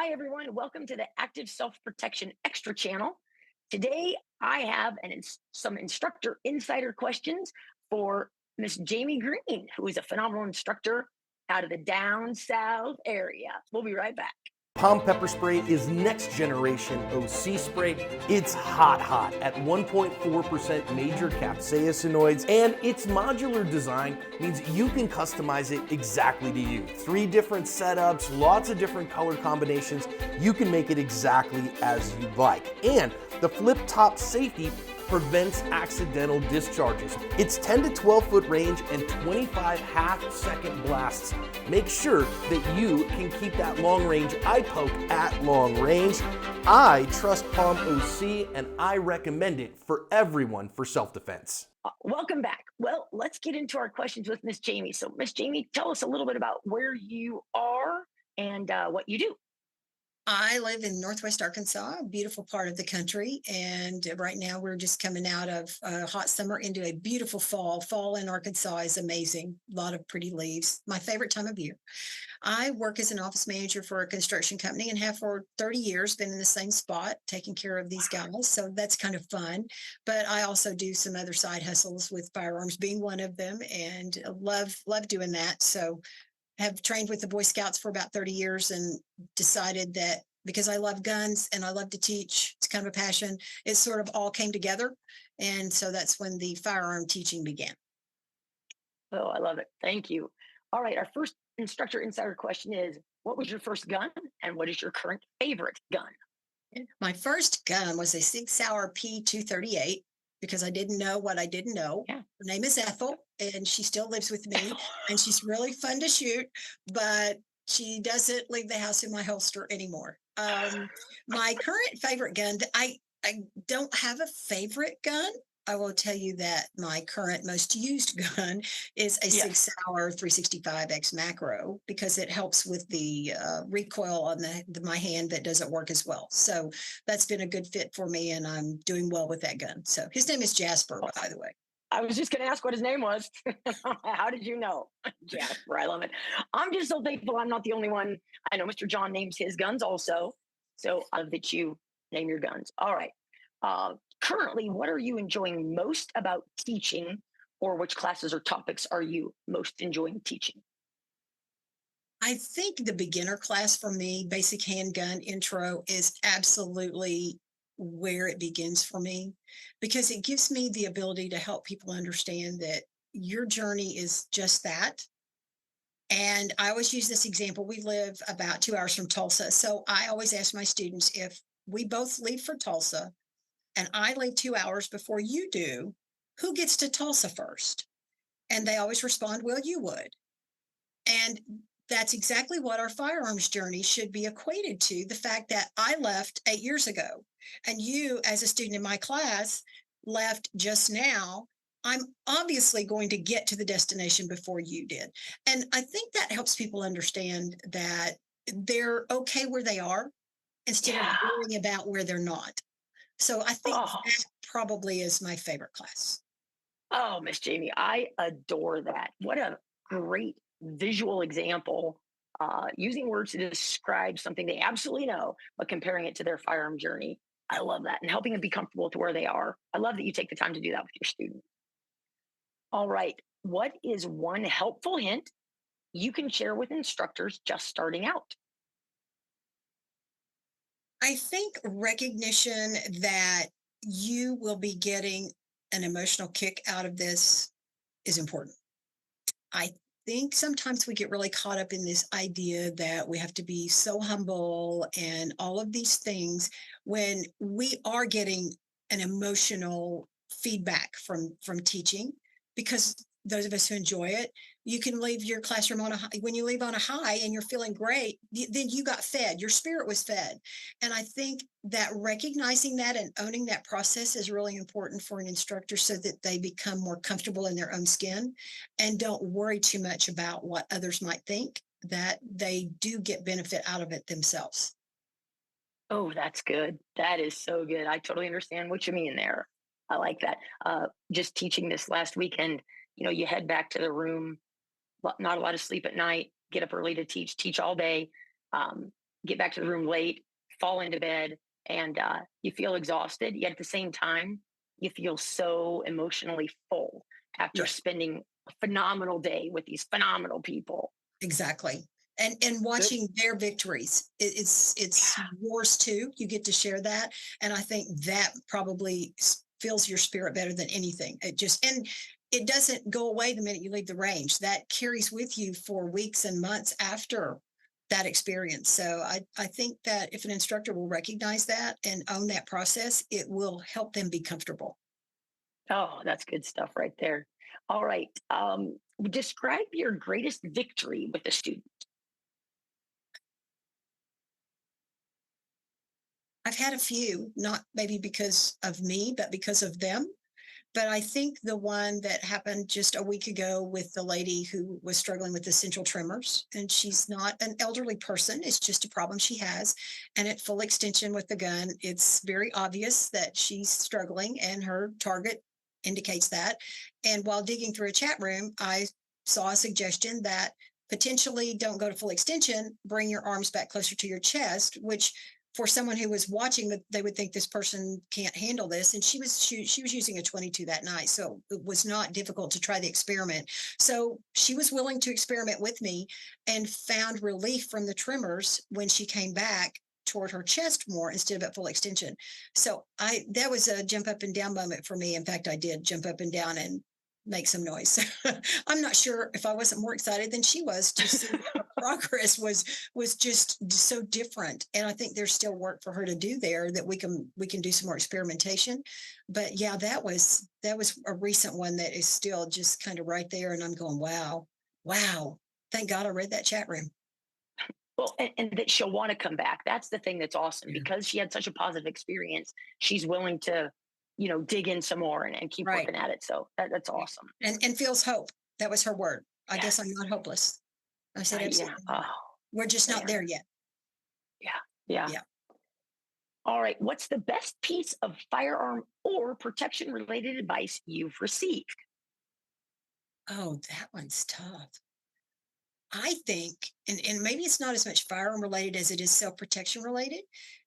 Hi, everyone. Welcome to the Active Self Protection Extra channel. Today, I have some instructor insider questions for Miss Jamie Green, who is a phenomenal instructor out of the down south area. We'll be right back. Palm pepper spray is next generation OC spray. It's hot at 1.4% major capsaicinoids, and its modular design means you can customize it exactly to you. 3 different setups, lots of different color combinations. You can make it exactly as you like. And the flip top safety prevents accidental discharges. It's 10 to 12 foot range and 25 half-second blasts. Make sure that you can keep that long range eye poke at long range. I trust Palm OC and I recommend it for everyone for self-defense. Welcome back. Well, let's get into our questions with Miss Jamie. So, Miss Jamie, tell us a little bit about where you are and what you do. I live in Northwest Arkansas, a beautiful part of the country. And right now we're just coming out of a hot summer into a beautiful fall. Fall in Arkansas is amazing. A lot of pretty leaves. My favorite time of year. I work as an office manager for a construction company and have for 30 years been in the same spot taking care of these guys. So that's kind of fun. But I also do some other side hustles with firearms being one of them and love doing that. So have trained with the Boy Scouts for about 30 years and decided that because I love guns and I love to teach, it's kind of a passion, it sort of all came together. And so that's when the firearm teaching began. Oh, I love it. Thank you. All right. Our first instructor insider question is, what was your first gun and what is your current favorite gun? My first gun was a Sig Sauer P238 because I didn't know what I didn't know. Yeah. Her name is Ethel, and she still lives with me, and she's really fun to shoot, but she doesn't leave the house in my holster anymore. My current favorite gun, I don't have a favorite gun. I will tell you that my current most used gun is a Sig Yes. Sauer 365X macro because it helps with the recoil on my hand that doesn't work as well. So that's been a good fit for me, and I'm doing well with that gun. So his name is Jasper, by the way. I was just going to ask what his name was. How did you know? Jasper, I love it. I'm just so thankful I'm not the only one. I know Mr. John names his guns also. So I love that you name your guns. All right. Currently, what are you enjoying most about teaching, or which classes or topics are you most enjoying teaching? I think the beginner class for me, basic handgun intro, is absolutely where it begins for me because it gives me the ability to help people understand that your journey is just that. And I always use this example. We live about 2 hours from Tulsa. So I always ask my students if we both leave for Tulsa and I leave 2 hours before you do, who gets to Tulsa first? And they always respond, well, you would. And that's exactly what our firearms journey should be equated to, the fact that I left 8 years ago and you, as a student in my class, left just now. I'm obviously going to get to the destination before you did. And I think that helps people understand that they're okay where they are instead of Yeah. worrying about where they're not. So I think Oh, that probably is my favorite class. oh, Miss Jamie, I adore that. What a great visual example. Using words to describe something they absolutely know, but comparing it to their firearm journey. I love that. And helping them be comfortable with where they are. I love that you take the time to do that with your students. All right. What is one helpful hint you can share with instructors just starting out? I think recognition that you will be getting an emotional kick out of this is important. I think sometimes we get really caught up in this idea that we have to be so humble and all of these things when we are getting an emotional feedback from teaching because those of us who enjoy it, you can leave your classroom on a high. When you leave on a high and you're feeling great, then you got fed, your spirit was fed. And I think that recognizing that and owning that process is really important for an instructor so that they become more comfortable in their own skin and don't worry too much about what others might think, that they do get benefit out of it themselves. Oh, that's good. That is so good. I totally understand what you mean there. I like that. Just teaching this last weekend, you head back to the room, not a lot of sleep at night, get up early to teach all day. get back to the room late, fall into bed, and you feel exhausted. Yet at the same time, you feel so emotionally full after Yeah, spending a phenomenal day with these phenomenal people. exactly. And Good. watching their victories, it's Yeah. yours too. You get to share that, and I think that probably fills your spirit better than anything. It just and it doesn't go away the minute you leave the range. That carries with you for weeks and months after that experience. So I think that if an instructor will recognize that and own that process, it will help them be comfortable. Oh, that's good stuff right there. All right. Describe your greatest victory with a student. I've had a few, not maybe because of me, but because of them. But I think the one that happened just a week ago with the lady who was struggling with essential tremors, and she's not an elderly person, it's just a problem she has. And at full extension with the gun, it's very obvious that she's struggling, and her target indicates that. And while digging through a chat room, I saw a suggestion that potentially don't go to full extension, bring your arms back closer to your chest, which for someone who was watching that they would think this person can't handle this, and she was using a 22 that night, so it was not difficult to try the experiment. So she was willing to experiment with me and found relief from the tremors when she came back toward her chest more instead of at full extension. So I that was a jump up and down moment for me. In fact, I did jump up and down and make some noise. I'm not sure if I wasn't more excited than she was to see that her progress was just so different. And I think there's still work for her to do there that we can do some more experimentation. But yeah, that was a recent one that is still just kind of right there. And I'm going, wow, wow. Thank God I read that chat room. Well, and that she'll want to come back. That's the thing that's awesome Yeah. because she had such a positive experience. She's willing to, dig in some more and keep Right. working at it. So that's Yeah. awesome. And feels hope. That was her word. I guess I'm Yes. not hopeless. I said, Yeah. absolutely not. Oh, We're just not man. there yet. Yeah. Yeah. Yeah. All right. What's the best piece of firearm or protection related advice you've received? Oh, that one's tough. I think, and maybe it's not as much firearm related as it is self protection related,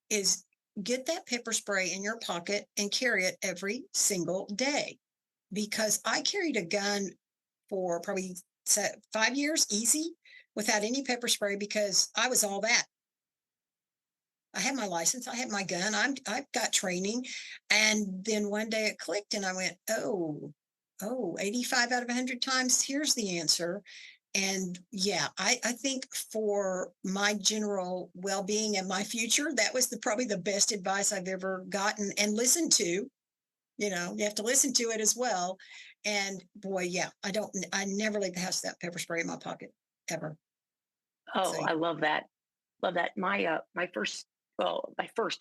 is get that pepper spray in your pocket and carry it every single day. Because I carried a gun for probably 5 years easy without any pepper spray because I was all that. I had my license, I had my gun, I've got training. And then one day it clicked and I went, oh, 85 out of 100 times, here's the answer. And yeah, I think for my general well-being and my future, that was probably the best advice I've ever gotten and listened to. You have to listen to it as well. And boy, yeah, I never leave the house with that pepper spray in my pocket ever. So Oh, I love that. Love that. My first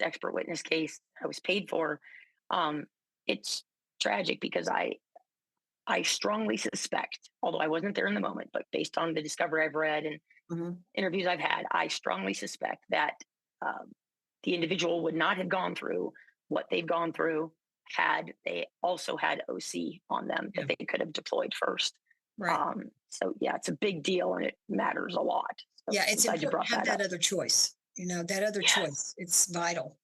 expert witness case I was paid for. Um, it's tragic because I strongly suspect, although I wasn't there in the moment, but based on the discovery I've read and mhm, interviews I've had, I strongly suspect that the individual would not have gone through what they've gone through had they also had OC on them yeah, that they could have deployed first. right. So yeah, it's a big deal and it matters a lot. So Yeah, I'm it's glad you important brought to have that that up. other choice. That other Yes, choice. It's vital.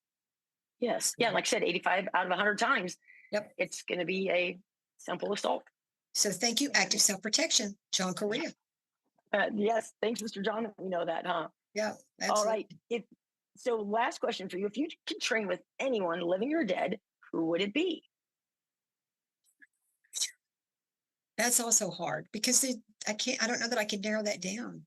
yes, So, yeah. Like I said, 85 out of 100 times, yep. it's going to be a simple assault. So thank you, active self-protection, John Correa. Yes, yes. Thanks, Mr. John. We know that, huh? Yeah, All right. absolutely. If so, last question for you: if you could train with anyone, living or dead, who would it be? That's also hard because I don't know that I could narrow that down.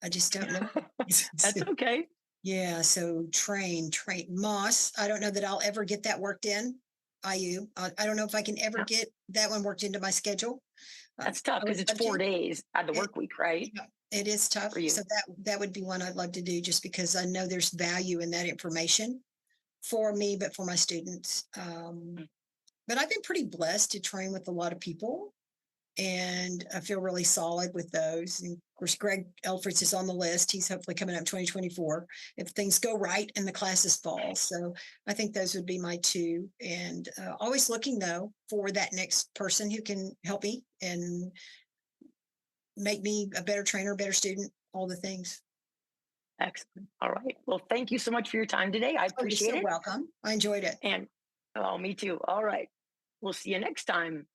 I just don't know. That's okay. Yeah, so train Moss. I don't know that I'll ever get that worked in. IU. I don't know if I can ever Yeah, get that one worked into my schedule. that's tough I would because it's love 4 days out of the to. work week, right? Yeah, it is For tough. you. So that would be one I'd love to do just because I know there's value in that information for me, but for my students. Mm. But I've been pretty blessed to train with a lot of people, and I feel really solid with those. And of course, Greg Elfrich is on the list. He's hopefully coming up 2024 if things go right and the classes fall. So I think those would be my two. And always looking though for that next person who can help me and make me a better trainer, better student, all the things. Excellent. All right. Well, thank you so much for your time today. I Oh, you're appreciate so it. welcome. I enjoyed it. And oh, me too. All right. We'll see you next time.